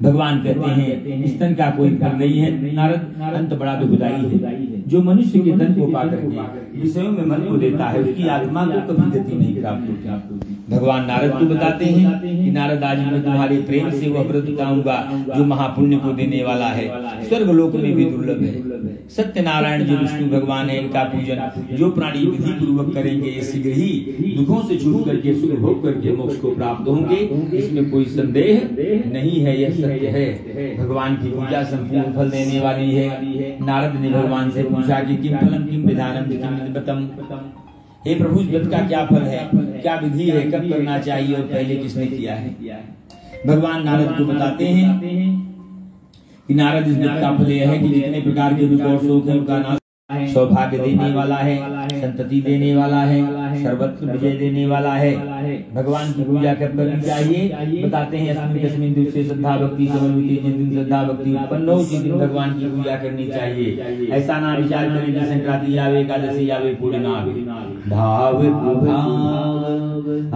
भगवान कहते हैं इस तन का कोई फल नहीं है नारद, अंत बड़ा दुखदायी है। जो मनुष्य के तन को पा करके विषयों में मन को देता है उसकी आत्मा को कभी गति नहीं प्राप्त होती। भगवान नारद को बताते हैं कि नारद आज मैं तुम्हारे प्रेम से वह व्रत बताऊंगा जो महापुण्य को देने वाला है, स्वर्ग लोक में भी दुर्लभ है। सत्यनारायण जो विष्णु भगवान है इनका पूजन जो प्राणी विधि पूर्वक करेंगे शीघ्र ही दुखों से छूट करके सुख भोग करके मोक्ष को प्राप्त होंगे, इसमें कोई संदेह नहीं है, यह सत्य है। भगवान की पूजा संपूर्ण फल देने वाली है। नारद ने भगवान से पूछा कि किम फलम किम विधानम किम निबतम, हे प्रभु इस व्रत का क्या फल है, क्या विधि है, कब करना चाहिए और पहले किसने किया है। भगवान नारद को बताते हैं कि नारद इस व्रत का फल यह है कि जितने प्रकार के दुख और शोक है उनका नाश, सौभाग्य देने वाला है, संतति देने वाला है, सर्वत्र विजय देने वाला है। भगवान की पूजा कब करनी चाहिए बताते हैं अस्मिन् कस्मिन् दिवसे श्रद्धा भक्ति समन्विते, जिस दिन श्रद्धा भक्ति उत्पन्न हो उसी दिन भगवान की पूजा करनी चाहिए। ऐसा ना विचार करें कि संक्रांति आवे, एकादशी आवे, पूर्णिमा आवे। भाव कुभाव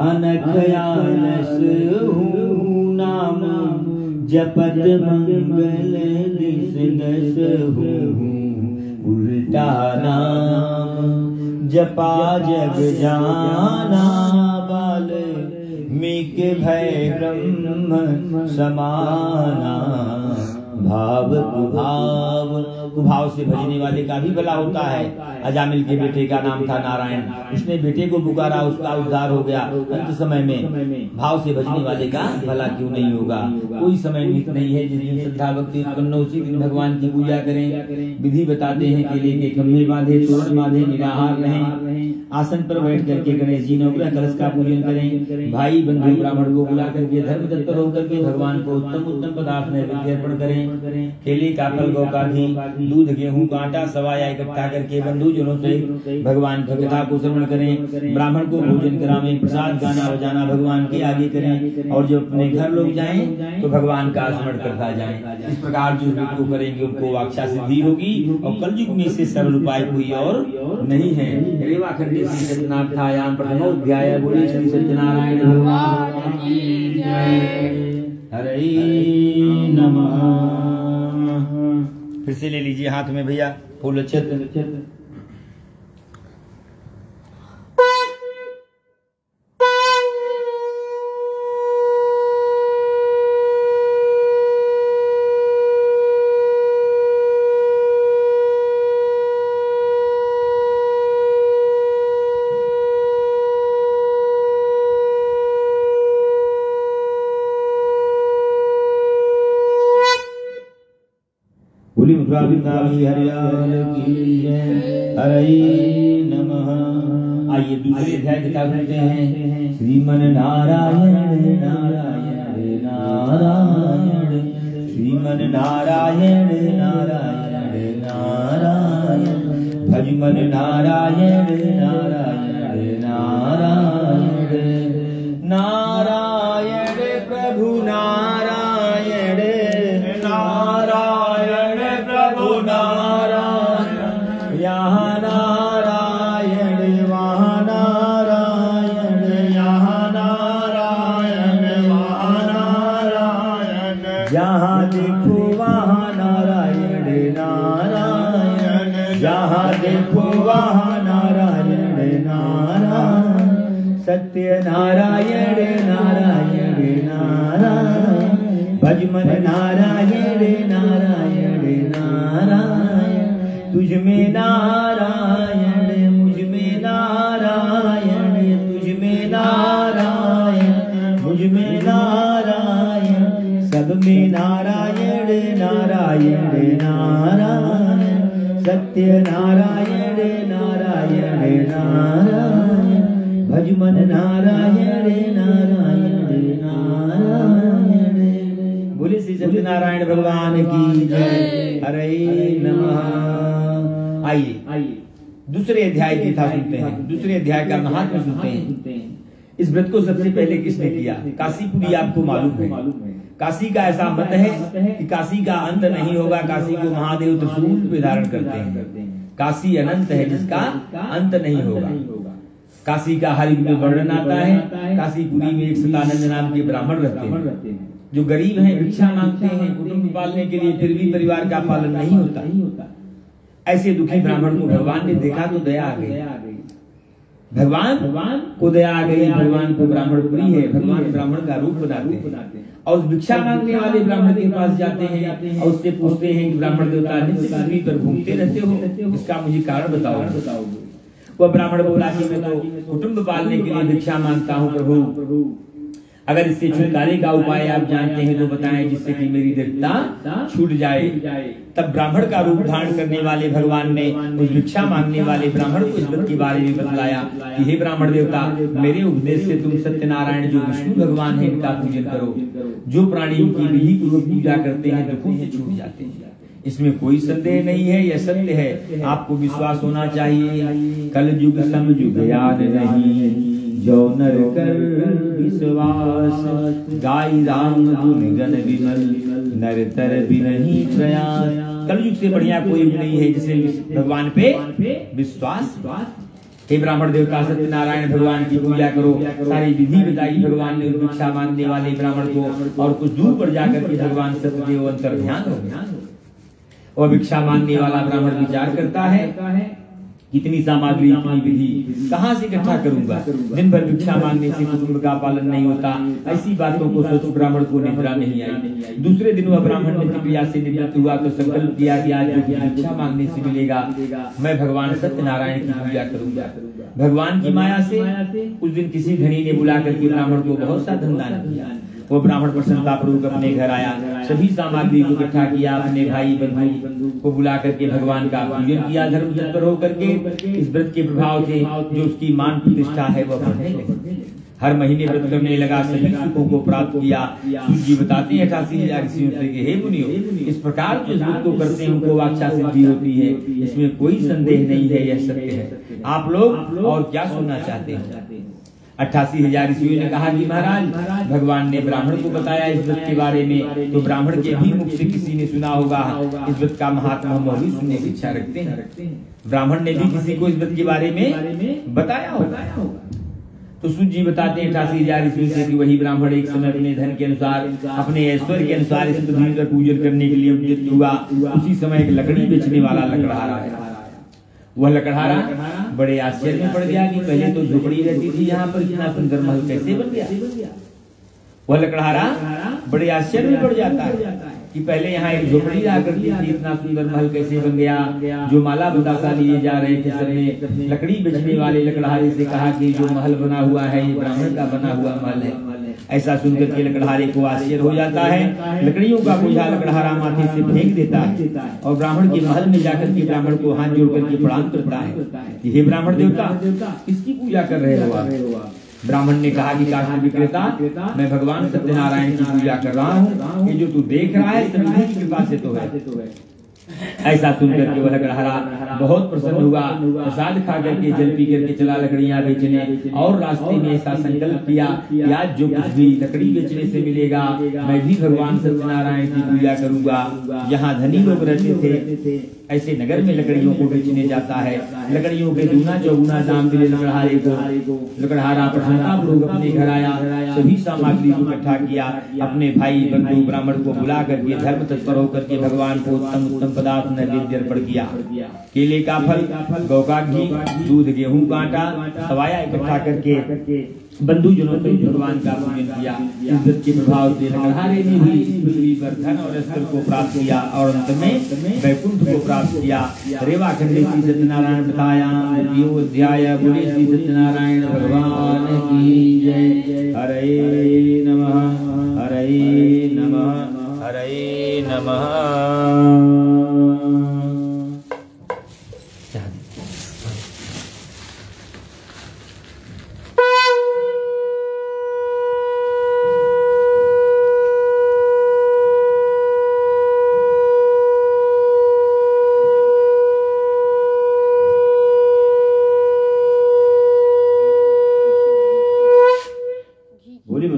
अनख आलस हूँ नाम जपत मंगल दिस दस हूँ, उल्टा नाम जपा जग जाना बाल मिक भय ब्रह्म समाना। भाव कुभाव, कुभाव से भजने वाले का भी भला होता है। अजामिल के बेटे का नाम था नारायण, उसने बेटे को पुकारा, उसका उद्धार हो गया। अंत समय में भाव से भजने वाले का भला क्यों नहीं होगा। कोई समय निहित नहीं है, जिस दिन श्रद्धा भक्ति उत्पन्न हो उसी दिन भगवान की पूजा करें। विधि बताते हैं केले के खम्भे बांधे, तोरण बांधे, निराहार रहें, आसन पर बैठ करके गणेश जी नवग्रह कलश का पूजन करें। भाई बंधु ब्राह्मण को बुला करके धर्म तत्पर होकर के भगवान को उत्तम उत्तम पदार्थ नैवेद्य अर्पण करें। केले का फल, गौ का घी, दूध, गेहूं का आटा, सवाया इकट्ठा करके बंधु जनों से भगवान की कथा को श्रवण करें। ब्राह्मण को भोजन करावें, प्रसाद गाना बजाना भगवान के आगे करें और जब अपने घर लोग जाएं तो भगवान का स्मरण करता जाएं। इस प्रकार जो व्रत को करेंगे उनको वाक्षा सिद्धि होगी और कलयुग में से सरल उपाय कोई और नहीं है। रेवा खंडे श्री सत्यनाथायाम प्रथमोध्याय। बोले श्री सत्यनारायण भगवान की जय। हरे नमः। फिर से ले लीजिए हाथ में भैया फूल अक्षत। आइए दूसरे अध्याय की कथा सुनते हैं। श्रीमन नारायण नारायण नारायण, श्रीमन नारायण नारायण नारायण, भजमन नारायण नारायण नारायण, नारायण प्रभु नारायण नारायण प्रभु नारायण, यहाँ नारायण वहाँ नारायण, यहाँ नारायण वहाँ नारायण, जहाँ देखो वहाँ नारायण नारायण, जहाँ देखो वहाँ नारायण नारायण, सत्य नारायण नारायण नारायण, भजमन नारायण नारायण नारायण, तुझ में नारायण मुझ में नारायण, तुझ में नारायण मुझ में नारायण, सब में नारायण नारायण नारायण, सत्य नारायण नारायण नारायण, भजमन नारायण नारायण नारायण। बोले श्री सत्यनारायण भगवान की जय। हरे नमः। आइए दूसरे अध्याय की कथा सुनते हैं, दूसरे अध्याय का महात्म्य सुनते हैं। इस व्रत को सबसे पहले किसने किया? काशीपुरी आपको मालूम है। काशी का ऐसा मत है कि काशी का अंत नहीं होगा, काशी को महादेव त्रिशूल पे धारण करते हैं। काशी अनंत है जिसका अंत नहीं होगा। काशी का हर युग में वर्णन आता है। काशीपुरी में एक सतानंद नाम के ब्राह्मण रहते हैं। जो गरीब हैं, भिक्षा मांगते हैं कुटुंब पालने के लिए, फिर भी परिवार का पालन नहीं होता। ऐसे दुखी ब्राह्मण को भगवान ने देखा तो दया आ गई। भगवान को दया आ गई। भगवान को ब्राह्मण प्रिय है। भगवान ब्राह्मण का रूप बनाते हैं और उस भिक्षा मांगने वाले ब्राह्मण के पास जाते हैं और उससे पूछते हैं कि ब्राह्मण देवता नित्य पृथ्वी पर घूमते रहते हो, इसका मुझे कारण बताओ। वह ब्राह्मण बोला कि मैं तो कुटुंब पालने के लिए भिक्षा मांगता हूँ प्रभु, अगर इससे छुटकारे का उपाय आप जानते हैं तो बताएं, जिससे कि मेरी दरिद्रता छूट जाए। तब ब्राह्मण का रूप धारण करने वाले भगवान ने उस भिक्षा मांगने वाले ब्राह्मण को इस बात के बारे में बतलाया कि हे ब्राह्मण देवता, मेरे उपदेश से तुम सत्यनारायण जो विष्णु भगवान है इनका पूजन करो। जो प्राणी इनकी विधि पूर्वक पूजा करते हैं दुखों से छूट जाते हैं। इसमें कोई संदेह नहीं है, यह सत्य है, आपको विश्वास होना चाहिए। कल युग सम युग याद नहीं, जो नर कर विश्वास, गाय राम गुण गण विमल, नर तर भी नहीं प्रयास। कलयुग से बढ़िया कोई युग नहीं है जिसे भगवान पे विश्वास। हे ब्राह्मण देवता, सत्यनारायण भगवान की पूजा करो। सारी विधि बताई भगवान ने भिक्षा मांगने वाले ब्राह्मण को, और कुछ दूर पर जाकर के भगवान सत्यदेव अंतर ध्यान हो। और भिक्षा मांगने वाला ब्राह्मण विचार करता है, कितनी सामग्री, इतनी विधि कहाँ से इकट्ठा करूंगा। दिन भर भिक्षा मांगने से कुटुंब का पालन नहीं होता। ऐसी बातों को सोच ब्राह्मण को निद्रा नहीं आई। दूसरे दिन वह ब्राह्मण नित्य क्रिया से निवृत्त हुआ तो संकल्प किया कि आज जो भिक्षा मांगने से मिलेगा मैं भगवान सत्यनारायण की पूजा करूंगा। भगवान की माया से उस दिन किसी धनी ने बुला करके ब्राह्मण को बहुत सा धन दान किया। वो ब्राह्मण प्रसन्नतापूर्वक अपने घर आया, सभी सामग्री को इकट्ठा किया, अपने भाई बंधु को बुला करके भगवान का पूजन किया। धर्म तत्पर होकर के इस व्रत के प्रभाव से जो उसकी मान प्रतिष्ठा है वह बढ़ने लगी। हर महीने व्रत करने लगा, सभी सुखों को प्राप्त किया। सूत जी बताते हैं 88,000 ऋषियों से कि हे मुनियों, इस प्रकार जो व्रत को करते हैं उनको वाचा सिद्धि होती है, इसमें कोई संदेह नहीं है, यह सत्य है। आप लोग और क्या सुनना चाहते हैं। 88,000 ऋषियों ने कहा कि महाराज, भगवान ने ब्राह्मण को बताया इस व्रत के बारे में, तो ब्राह्मण के भी मुख से किसी ने सुना होगा। इस व्रत का महात्मा हम भी सुनने की इच्छा रखते हैं। ब्राह्मण ने भी किसी को इस व्रत के बारे में बताया होगा। तो सूत जी बताते हैं 88,000 ऋषियों से कि वही ब्राह्मण एक समय अपने धन के अनुसार, अपने ऐश्वर्य के अनुसार इस पृथ्वी पर पूजन करने के लिए उपयुक्त हुआ। उसी समय एक लकड़ी बेचने वाला लकड़हारा आया। वह लकड़हारा बड़े आश्चर्य में पड़ गया कि पहले तो झोपड़ी रहती थी, यहाँ पर इतना सुंदर महल कैसे बन गया। वह लकड़हारा बड़े आश्चर्य में पड़ जाता है कि पहले यहाँ एक झोपड़ी रहा करती थी, इतना सुंदर महल कैसे बन गया। जो माला बतासा लिए जा रहे थे सबने लकड़ी बेचने वाले लकड़हारे से कहा कि जो महल बना हुआ है ये ब्राह्मण का बना हुआ महल है। ऐसा सुनकर के लकड़हारे को आश्चर्य हो जाता है। लकड़ियों का बोझा लकड़हारा माथे से फेंक देता है और ब्राह्मण के महल में जाकर के ब्राह्मण को हाथ जोड़ करके प्रणाम करता है कि हे ब्राह्मण देवता, किसकी पूजा कर रहे हो आप। ब्राह्मण ने कहा कि काष्ठ विक्रेता, मैं भगवान सत्यनारायण की पूजा कर रहा हूँ। ये जो तू देख रहा है सब की कृपा से तो है। ऐसा सुनकर के वह लकड़हारा बहुत प्रसन्न हुआ। प्रसाद खा करके जल पी करके चला लकड़ियां बेचने, और रास्ते में ऐसा संकल्प किया कि आज जो कुछ भी लकड़ी बेचने से मिलेगा मैं भी भगवान सत्यनारायण की पूजा करूंगा। यहाँ धनी लोग रहते थे, ऐसे नगर में लकड़ियों को बेचने जाता है। लकड़ियों के दूना चौगुना दाम मिले लकड़हारे को। लकड़हारा प्रसन्नतापूर्वक अपने घर आया, सभी सामग्री को इकट्ठा किया, अपने भाई बंधु ब्राह्मण को बुला करके धर्म तत्पर होकर के भगवान को उत्तम उत्तम पदार्थ नैवेद्य अर्पण किया। केले का फल, गौ का घी, दूध, गेहूं का आटा, सवाया इकट्ठा करके बंधुजनों से भगवान का पूजन किया। इस व्रत के प्रभाव से लकड़हारे ने भी पृथ्वी पर धन और अस्त्र को प्राप्त किया और अंत में वैकुंठ को प्राप्त किया। रेवा खंडे श्री सत्यनारायण बतायाम द्वितीयो अध्याय। बोले श्री सत्यनारायण भगवान की जय। हरे नमः, हरे नमः, हरे नमः।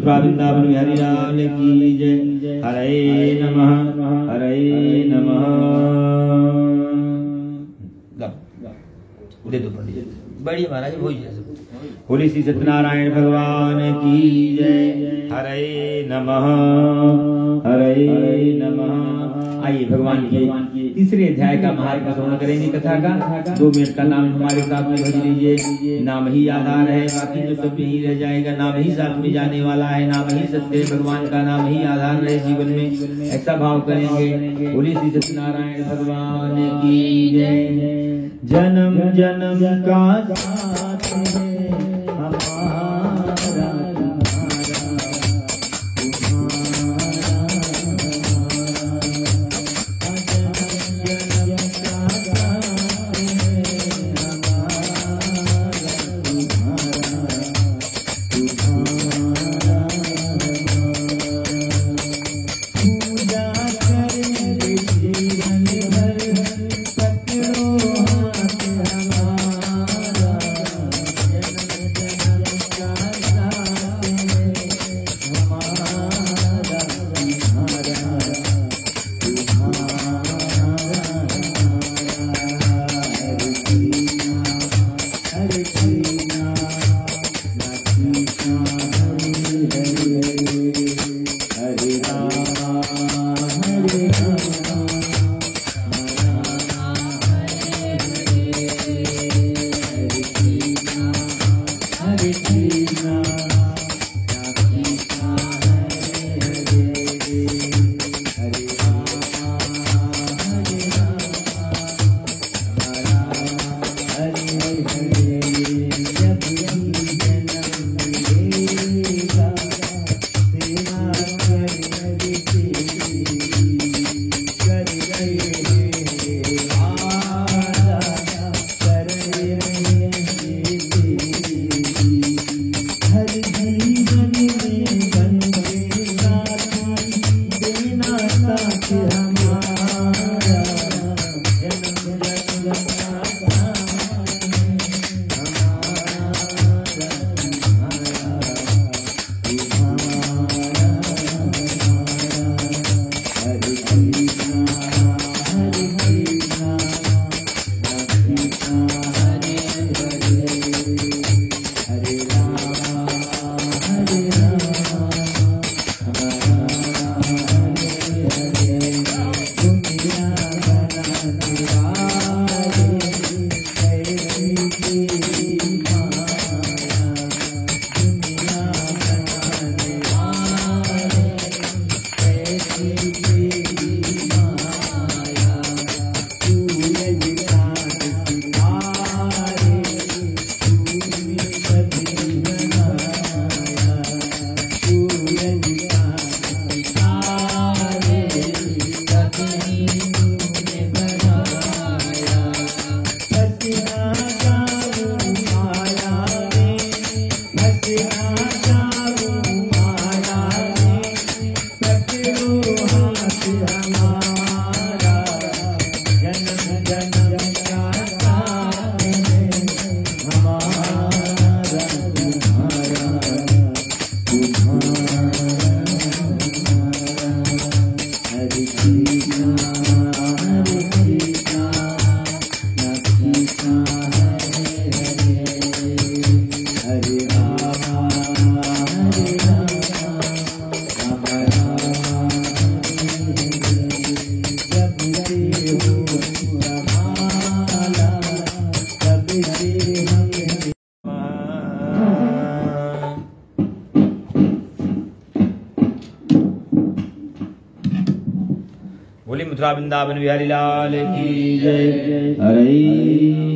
वृंदावन बिहारी लाल की जय। हरे नमः, हरे नमः। दे दो पंडित, बढ़िया महाराज, हो ही। बोले श्री सत्यनारायण भगवान की जय। हरे नमः हरे नमः। आइए भगवान के तीसरे अध्याय का महात्मा श्रवण करेंगे कथा का। 2 मिनट का नाम हमारे साथ में भज लीजिए। नाम ही आधार है, बाकी जो सब यही रह जाएगा। नाम ही साथ में जाने वाला है, नाम ही सत्य है। भगवान का नाम ही आधार रहे जीवन में, ऐसा भाव करेंगे। बोलिए श्री सत्यनारायण भगवान की जय। जन्म जन्म का साथ है हमारा मथुरा वृंदावन बिहारी लाल की जय। हरे